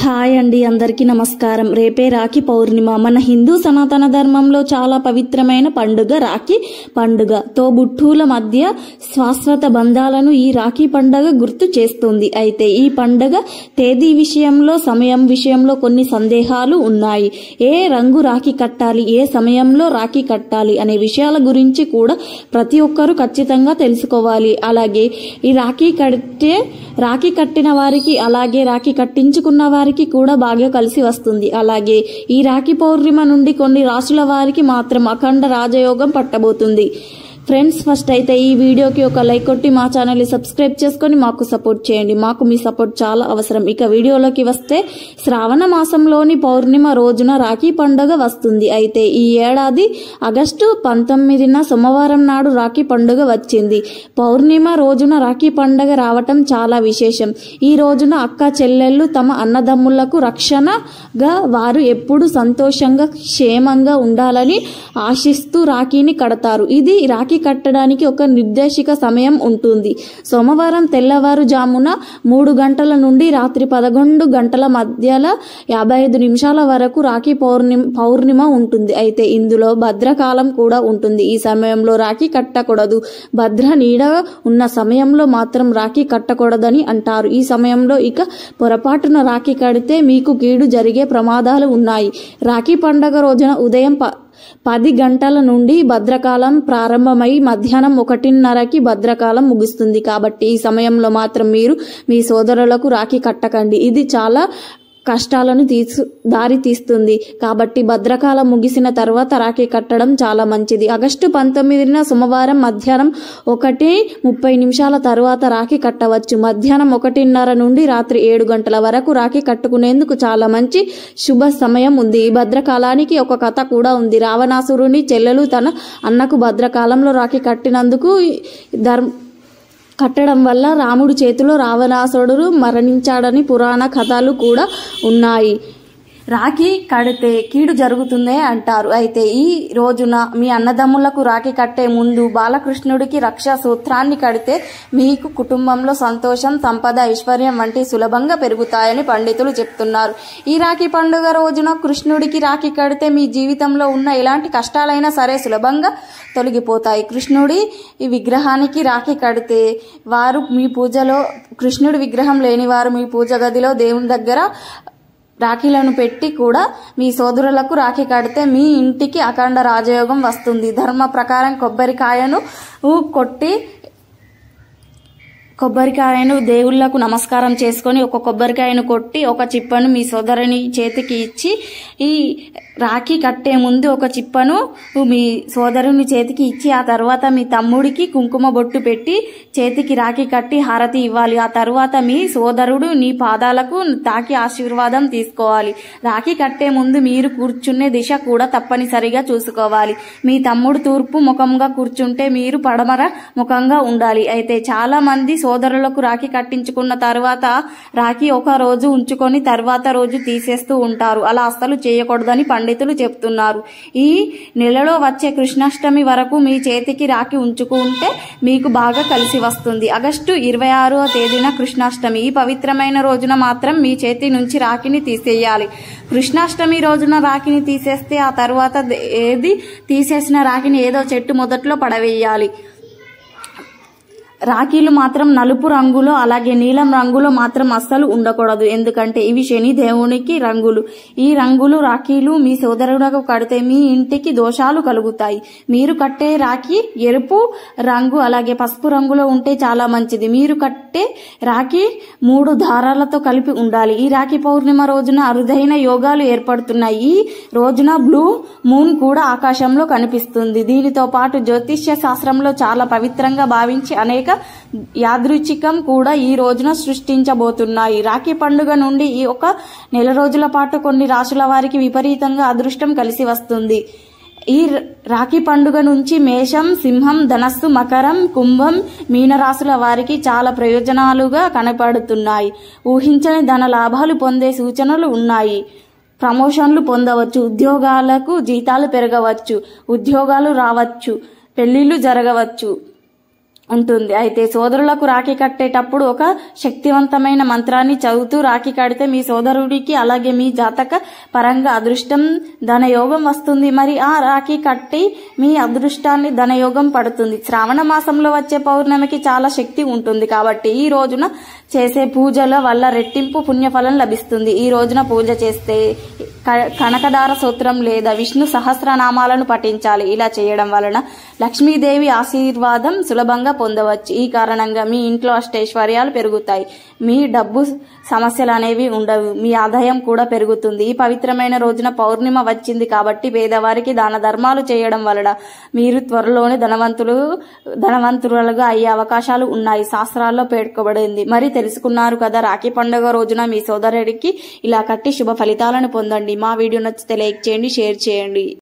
Hi అండి, అందరికీ నమస్కారం. రేపే రాఖీ పౌర్ణిమ. మన హిందూ సనాతన ధర్మంలో చాలా పవిత్రమైన పండుగ రాఖీ పండుగ. తోబుట్టువుల మధ్య శాశ్వత బంధాలను ఈ రాఖీ పండుగ గుర్తు చేస్తుంది. అయితే ఈ పండుగ తేదీ విషయంలో, సమయం విషయంలో కొన్ని సందేహాలు ఉన్నాయి. ఏ రంగు రాఖీ కట్టాలి, ఏ సమయంలో రాఖీ కట్టాలి అనే విషయాల గురించి కూడా ప్రతి ఒక్కరూ ఖచ్చితంగా తెలుసుకోవాలి. అలాగే ఈ రాఖీ కట్టిన వారికి, అలాగే రాఖీ కట్టించుకున్న వారికి కూడా బాగా కలిసి వస్తుంది. అలాగే ఈ రాఖీ పౌర్ణిమ నుండి కొన్ని రాశుల వారికి మాత్రం అఖండ రాజయోగం పట్టబోతుంది. ఫ్రెండ్స్, ఫస్ట్ అయితే ఈ వీడియోకి ఒక లైక్ కొట్టి మా ఛానల్ని సబ్స్క్రైబ్ చేసుకొని మాకు సపోర్ట్ చేయండి. మాకు మీ సపోర్ట్ చాలా అవసరం. ఇక వీడియోలోకి వస్తే, శ్రావణ మాసంలోని పౌర్ణిమ రోజున రాఖీ పండుగ వస్తుంది. అయితే ఈ ఏడాది ఆగస్టు 19న సోమవారం నాడు రాఖీ పండుగ వచ్చింది. పౌర్ణిమ రోజున రాఖీ పండుగ రావటం చాలా విశేషం. ఈ రోజున అక్క చెల్లెళ్ళు తమ అన్నదమ్ములకు రక్షణగా, వారు ఎప్పుడు సంతోషంగా క్షేమంగా ఉండాలని ఆశిస్తూ రాఖీని కడతారు. ఇది రాఖీ కట్టడానికి ఒక నిర్దేశిక సమయం ఉంటుంది. సోమవారం తెల్లవారుజామున 3 గంటల నుండి రాత్రి 11 గంటల మధ్యలో 55 నిమిషాల వరకు రాఖీ పౌర్ణిమ ఉంటుంది. అయితే ఇందులో భద్రకాలం కూడా ఉంటుంది. ఈ సమయంలో రాఖీ కట్టకూడదు. భద్ర నీడ ఉన్న సమయంలో మాత్రం రాఖీ కట్టకూడదని అంటారు. ఈ సమయంలో ఇక పొరపాటున రాఖీ కడితే మీకు కీడు జరిగే ప్రమాదాలు ఉన్నాయి. రాఖీ పండుగ రోజున ఉదయం 10 గంటల నుండి భద్రకాలం ప్రారంభమై మధ్యాహ్నం 1:30కి భద్రకాలం ముగుస్తుంది. కాబట్టి ఈ సమయంలో మాత్రం మీరు మీ సోదరులకు రాఖీ కట్టకండి. ఇది చాలా కష్టాలను దారి తీస్తుంది. కాబట్టి భద్రకాలం ముగిసిన తర్వాత రాఖీ కట్టడం చాలా మంచిది. ఆగస్టు 19న సోమవారం మధ్యాహ్నం 1:30 తర్వాత రాఖీ కట్టవచ్చు. మధ్యాహ్నం 1:30 నుండి రాత్రి 7 గంటల వరకు రాఖీ కట్టుకునేందుకు చాలా మంచి శుభ సమయం ఉంది. ఈ భద్రకాలానికి ఒక కథ కూడా ఉంది. రావణాసురుని చెల్లెలు తన అన్నకు భద్రకాలంలో రాఖీ కట్టడం వల్ల రాముడి చేతిలో రావణాసురుడు మరణించాడని పురాణ కథలు కూడా ఉన్నాయి. రాఖీ కడితే కీడు జరుగుతుందే అంటారు. అయితే ఈ రోజున మీ అన్నదమ్ములకు రాఖీ కట్టే ముందు బాలకృష్ణుడికి రక్షా సూత్రాన్ని కడితే మీకు కుటుంబంలో సంతోషం, సంపద, ఐశ్వర్యం వంటి సులభంగా పెరుగుతాయని పండితులు చెప్తున్నారు. ఈ రాఖీ పండుగ రోజున కృష్ణుడికి రాఖీ కడితే మీ జీవితంలో ఉన్న ఎలాంటి కష్టాలైనా సరే సులభంగా తొలగిపోతాయి. కృష్ణుడి ఈ విగ్రహానికి రాఖీ కడితే వారు మీ పూజలో, కృష్ణుడి విగ్రహం లేని వారు మీ పూజ గదిలో దేవుని దగ్గర రాఖీలను పెట్టి కూడా మీ సోదరులకు రాఖీ కడితే మీ ఇంటికి అఖండ రాజయోగం వస్తుంది. ధర్మ ప్రకారం కొబ్బరికాయను దేవుళ్లకు నమస్కారం చేసుకొని ఒక కొబ్బరికాయను కొట్టి ఒక చిప్పను మీ సోదరుని చేతికి ఇచ్చి, ఈ రాఖీ కట్టే ముందు ఒక చిప్పను మీ సోదరుని చేతికి ఇచ్చి, ఆ తర్వాత మీ తమ్ముడికి కుంకుమ బొట్టు పెట్టి చేతికి రాఖీ కట్టి హారతి ఇవ్వాలి. ఆ తర్వాత మీ సోదరుడు నీ పాదాలకు తాకి ఆశీర్వాదం తీసుకోవాలి. రాఖీ కట్టే ముందు మీరు కూర్చునే దిశ కూడా తప్పనిసరిగా చూసుకోవాలి. మీ తమ్ముడు తూర్పు ముఖంగా కూర్చుంటే మీరు పడమర ముఖంగా ఉండాలి. అయితే చాలా మంది సోదరులకు రాఖీ కట్టించుకున్న తర్వాత రాఖీ ఒక రోజు ఉంచుకొని తర్వాత రోజు తీసేస్తూ ఉంటారు. అలా అస్సలు చేయకూడదని పండితులు చెప్తున్నారు. ఈ నెలలో వచ్చే కృష్ణాష్టమి వరకు మీ చేతికి రాఖీ ఉంచుకుంటే మీకు బాగా కలిసి వస్తుంది. ఆగస్టు 26వ తేదీన కృష్ణాష్టమి. ఈ పవిత్రమైన రోజున మాత్రం మీ చేతి నుంచి రాఖీని తీసేయాలి. కృష్ణాష్టమి రోజున రాఖీని తీసేస్తే ఆ తర్వాత తీసేసిన రాఖీని ఏదో చెట్టు మొదట్లో పడవేయాలి. రాఖీలు మాత్రం నలుపు రంగులో, అలాగే నీలం రంగులో మాత్రం అస్సలు ఉండకూడదు. ఎందుకంటే ఇవి శని దేవునికి రంగులు. ఈ రంగులు రాఖీలు మీ సోదరులకు కడితే మీ ఇంటికి దోషాలు కలుగుతాయి. మీరు కట్టే రాఖీ ఎరుపు రంగు అలాగే పసుపు రంగులో ఉంటే చాలా మంచిది. మీరు కట్టే రాఖీ 3 దారాలతో కలిపి ఉండాలి. ఈ రాఖీ పౌర్ణిమ రోజున అరుదైన యోగాలు ఏర్పడుతున్నాయి. ఈ రోజున బ్లూ మూన్ కూడా ఆకాశంలో కనిపిస్తుంది. దీనితో పాటు జ్యోతిష్య శాస్త్రంలో చాలా పవిత్రంగా భావించి అనేక యాదృచ్ఛికం కూడా ఈ రోజున సృష్టించబోతున్నాయి. రాఖీ పండుగ నుండి ఈ ఒక నెల రోజుల పాటు కొన్ని రాశుల వారికి విపరీతంగా అదృష్టం కలిసి వస్తుంది. ఈ రాఖీ పండుగ నుంచి మేషం, సింహం, ధనస్సు, మకరం, కుంభం, మీనరాశుల వారికి చాలా ప్రయోజనాలుగా కనపడుతున్నాయి. ఊహించని ధన లాభాలు పొందే సూచనలు ఉన్నాయి. ప్రమోషన్లు పొందవచ్చు, ఉద్యోగాలకు జీతాలు పెరగవచ్చు, ఉద్యోగాలు రావచ్చు, పెళ్లిళ్లు జరగవచ్చు, ఉంటుంది. అయితే సోదరులకు రాఖీ కట్టేటప్పుడు ఒక శక్తివంతమైన మంత్రాన్ని చదువుతూ రాఖీ కడితే మీ సోదరుడికి అలాగే మీ జాతక పరంగా అదృష్టం ధనయోగం వస్తుంది. మరి ఆ రాఖీ కట్టి మీ అదృష్టాన్ని ధనయోగం పడుతుంది. శ్రావణ మాసంలో వచ్చే పౌర్ణమికి చాలా శక్తి ఉంటుంది కాబట్టి ఈ రోజున చేసే పూజల వల్ల రెట్టింపు పుణ్యఫలం లభిస్తుంది. ఈ రోజున పూజ చేస్తే కనకదార స్తోత్రం లేదా విష్ణు సహస్రనామాలను పఠించాలి. ఇలా చేయడం వలన లక్ష్మీదేవి ఆశీర్వాదం సులభంగా పొందవచ్చు. ఈ కారణంగా మీ ఇంట్లో అష్టైశ్వర్యాలు పెరుగుతాయి. మీ డబ్బు సమస్యలు అనేవి ఉండవు. మీ ఆదాయం కూడా పెరుగుతుంది. ఈ పవిత్రమైన రోజున పౌర్ణిమ వచ్చింది కాబట్టి పేదవారికి దాన ధర్మాలు చేయడం వలన మీరు త్వరలోనే ధనవంతులుగా అయ్యే అవకాశాలు ఉన్నాయి. శాస్త్రాల్లో పేర్కొబడింది. మరి తెలుసుకున్నారు కదా. రాఖీ పండుగ రోజున మీ సోదరుడికి ఇలా కట్టి శుభ ఫలితాలను పొందండి. మా వీడియో నచ్చితే లైక్ చేయండి, షేర్ చేయండి.